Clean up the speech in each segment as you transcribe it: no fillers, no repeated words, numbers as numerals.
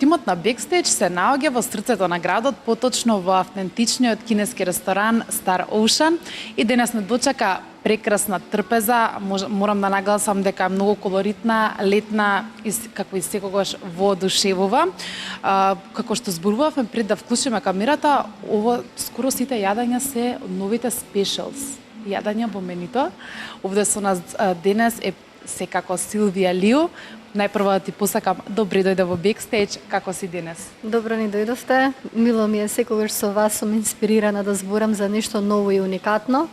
Тимот на Backstage се наоѓа во срцето на градот, поточно во автентичниот кинески ресторан Star Ocean, и денес не дочека прекрасна трпеза. Морам да нагласам дека е многу колоритна, летна и како и секогаш воодушевува. Како што зборувавме пред да вклучиме камерата, ово скоро сите јадења се новите specials. Јадења во менито. Овде со нас денес е секако Силвија Лиу. Најпрво да ти посакам добре дојде во Backstage. Како си денес? Добро ни дојдовте. Мило ми е секогаш со вас, сум инспирирана да зборам за нешто ново и уникатно.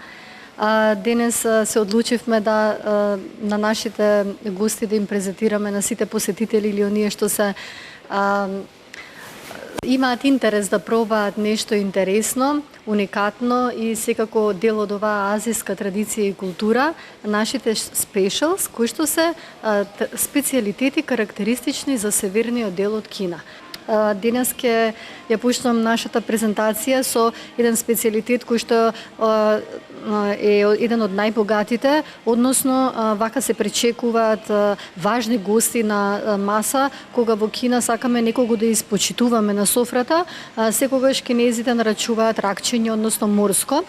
Денес се одлучивме да на нашите гости да им презентираме на сите посетители или оние што се имаат интерес да пробаат нешто интересно, уникатно и секако дел од оваа азиска традиција и култура, нашите specials, кои што се специјалитети карактеристични за северниот дел од Кина. Денес ќе ја пуштам нашата презентација со еден специјалитет кој што е еден од најбогатите, односно вака се пречекуваат важни гости на маса, кога во Кина сакаме некого да испочитуваме на софрата, секогаш кинезите нарачуваат ракчиња, односно морско.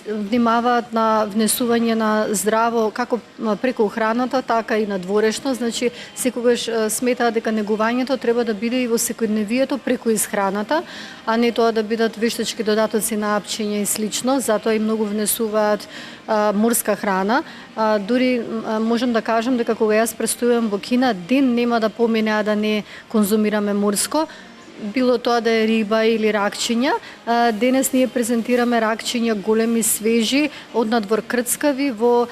Внимаваат на внесување на здраво како преку храната, така и на дворешно, значи секогаш сметаат дека негувањето треба да биде и во секојдневието преку исхраната, а не тоа да бидат вештачки додатоци на апчиња и слично, затоа и многу внесуваат морска храна. Дури можам да кажам дека кога јас престојувам во Кина, ден нема да помине а да не конзумираме морско, било тоа да е риба или ракчиња. Денес ние презентираме ракчиња големи, свежи, од надвор крцкави во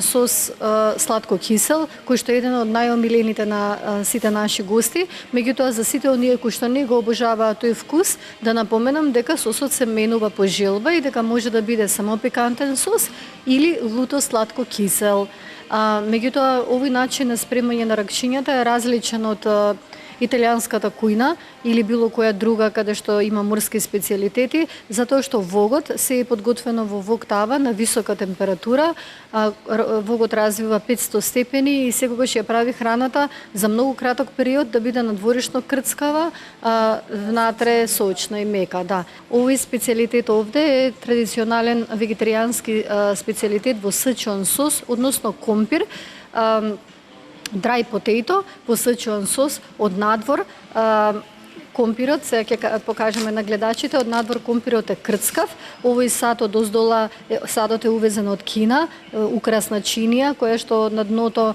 сос сладко кисел, кој што е еден од најомилените на сите наши гости. Меѓутоа за сите оние кои што не го обожаваат тој вкус, да напоменам дека сосот се менува по желба и дека може да биде само пикантен сос или луто сладко кисел. Меѓутоа овој начин на спремање на ракчињата е различен од италијанската кујна или било која друга каде што има морски специјалитети, затоа што вогот се е подготвено во вог тава на висока температура. Вогот развива 500 степени и секогаш ја прави храната за многу краток период да биде надворешно крцкава, внатре сочна и мека. Да. Овој специјалитет овде е традиционален вегетаријански специјалитет во Сичуан сос, односно компир, dry potato во сичуан сос од надвор. Компирот, се ќе покажеме на гледачите, од надвор компирот е крцкав. Овој сад од оздола, садот е увезен од Кина, украсна чинија, која што на дното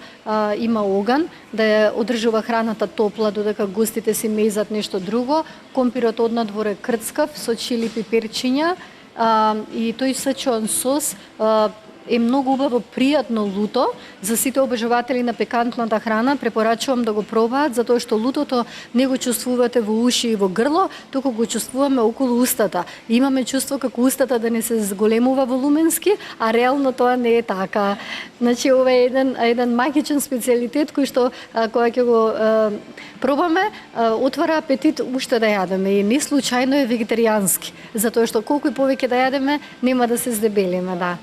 има оган, да ја одржува храната топла додека гостите си мезат нешто друго. Компирот од надвор е крцкав со чили пиперчиња и тој сичуан сос е многу убаво, пријатно луто. За сите обожаватели на пикантната храна препорачувам да го пробаат, затоа што лутото не го чувствувате во уши и во грло, туку го чувствуваме околу устата. Имаме чувство како устата да не се зголемува волуменски, а реално тоа не е така. Значи ова е еден магичен специјалитет кој што кога ќе го пробаме, отвара апетит уште да јадеме и не случајно е вегетаријански, затоа што колку и повеќе да јадеме, нема да се здебелиме, да.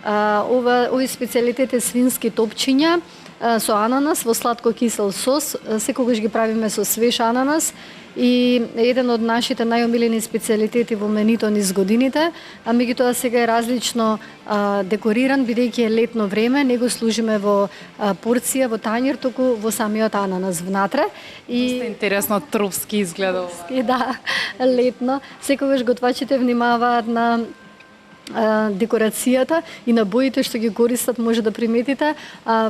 Овој специјалитет е свински топчиња со ананас во сладко кисел сос. Секогаш ги правиме со свеж ананас и еден од нашите најомилени специјалитети во менито низ годините, а меѓутоа сега е различно декориран, бидејќи е летно време, не го служиме во порција, во тањер, туку во самиот ананас внатре. Доста интересно, тропски изгледа. Да, летно. Секогаш готвачите внимаваат на декорацијата и на боите што ги користат, може да приметите.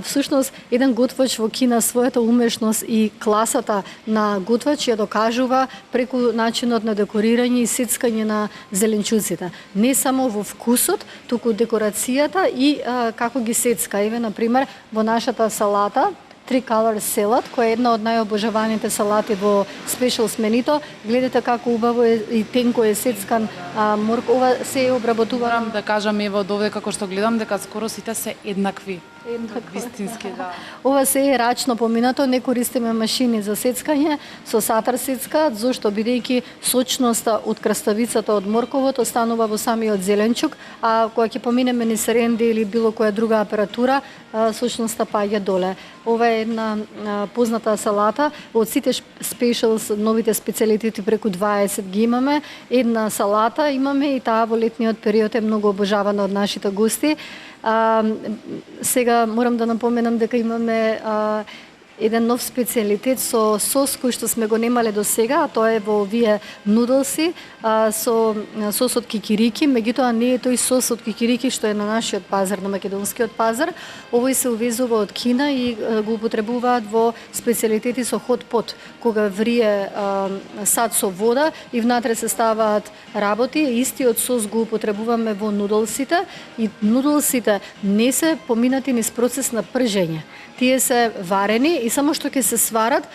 Всушност, еден готвач во Кина својата умешност и класата на готвач ја докажува преку начинот на декорирање и сецкање на зеленчуците. Не само во вкусот, туку декорацијата и како ги сецка. Еве, например, во нашата салата, Tri-color salad, која е една од најобожаваните салати во specials менито. Гледате како убаво е и тенко е сецкан морк. Ова се е обработувано. Морам да кажам, еве од овде како што гледам дека скоро сите се еднакви. Вистински, да. Ова се е рачно поминато, не користиме машини за сецкање, со сатар сецкаат, зошто бидејќи сочноста од краставицата од морковот останува во самиот зеленчук, а кога ќе поминеме низ ренде или било која друга апаратура, сочноста паѓа доле. Ова е една позната салата, од сите спешалс, новите специјалитети преку 20 ги имаме. Една салата имаме и таа во летниот период е многу обожавана од нашите гости. Сега морам да напоменам дека имаме еден нов специјалитет со сос кој што сме го немале до сега, а тоа е во овие нудлси со сос од кикирики, меѓутоа не е тој сос од кикирики што е на нашиот пазар, на македонскиот пазар. Овој се увезува од Кина и го употребуваат во специјалитети со хот пот, кога врие сад со вода и внатре се ставаат работи. Истиот сос го употребуваме во нудлсите и нудлсите не се поминати низ процес на пржење. Тие се варени и само што ќе се сварат,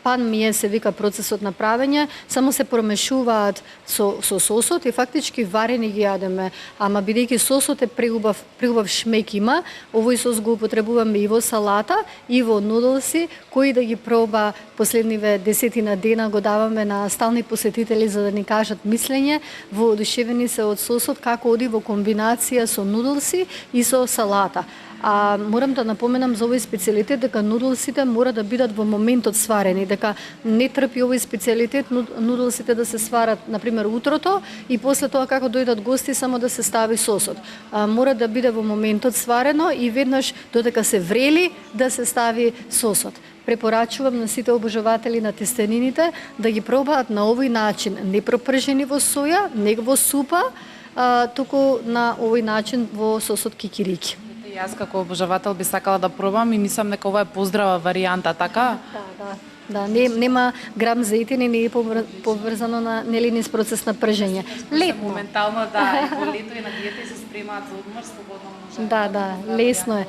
пан мие се вика процесот на правење, само се промешуваат со сосот и фактички варени ги јадеме. Ама бидејќи сосот е преубав шмек има, овој сос го употребуваме и во салата, и во нудлси, кои да ги проба последниве 10 дена го даваме на стални посетители за да ни кажат мислење, воодушевени се од сосот како оди во комбинација со нудлси и со салата. А морам да напоменам за овој специјалитет дека нудлсите мора да бидат во моментот сварени, дека не трпи овој специјалитет нудлсите да се сварат например утрото и после тоа како дојдат гости само да се стави сосот. Мора да биде во моментот сварено и веднаш додека се врели да се стави сосот. Препорачувам на сите обожаватели на тестенините да ги пробаат на овој начин, не пропржени во соја, не во супа, туку на овој начин во сосот кикирики. Јас како обожавател би сакала да пробам и мислам дека ова е поздрава варијанта, така? Да, нема грам зејтин и не е поврзано на низ процес на пржење. Летно. Моментално, да, и во лето и на диета и се спремаат за одмор, слободно може. Да, лесно е.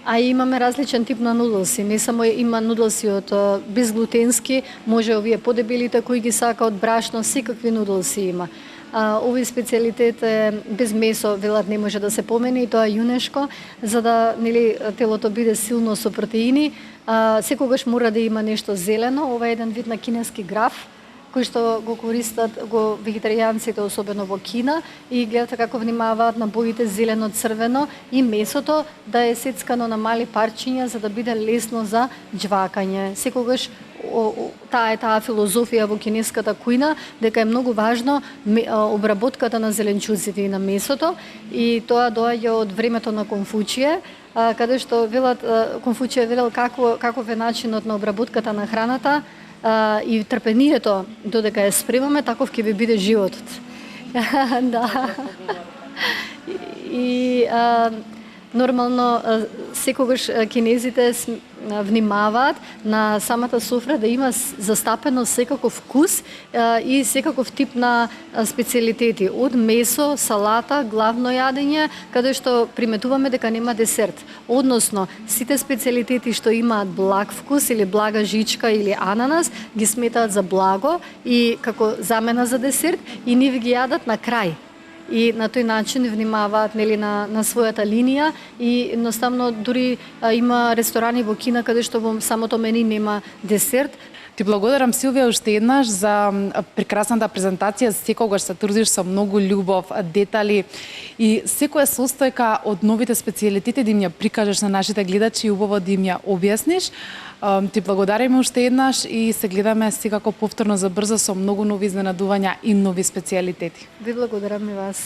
А имаме различен тип на нудлси. Не само има нудлси од безглутенски, може овие подебелите кои ги сака од брашно, секакви нудлси има. Овој специјалитет е без месо, велат не може да се помени, и тоа е јунешко, за да телото биде силно со протеини. Секогаш мора да има нешто зелено, ова е еден вид на кинески граф, кој што го користат вегетаријанците, особено во Кина, и гледате како внимаваат на боите зелено, црвено и месото да е сецкано на мали парчиња за да биде лесно за џвакање. Секогаш таа филозофија во кинеската кујна, дека е многу важно обработката на зеленчуците и на месото, и тоа доаѓа од времето на Конфуције, каде што велат Конфуције велел каков е начинот на обработката на храната и трпението додека ја спремаме, таков ќе ви биде животот. Да. И нормално секогаш кинезите внимаваат на самата софра да има застапено секаков вкус и секаков тип на специјалитети, од месо, салата, главно јадење, каде што приметуваме дека нема десерт. Односно, сите специјалитети што имаат благ вкус или блага жичка или ананас, ги сметаат за благо и како замена за десерт и нив ги јадат на крај. И на тој начин внимаваат на својата линија и едноставно дури има ресторани во Кина каде што во самото мени нема десерт. Ти благодарам, Силвија, уште еднаш за прекрасната презентација. Секогаш се трудиш со многу љубов, детали и секоја состојка од новите специјалитети да им ја прикажеш на нашите гледачи и убаво да им ја објасниш. Ти благодариме уште еднаш и се гледаме секако повторно за брзо со многу нови изненадувања и нови специјалитети. Ви благодарам и вас.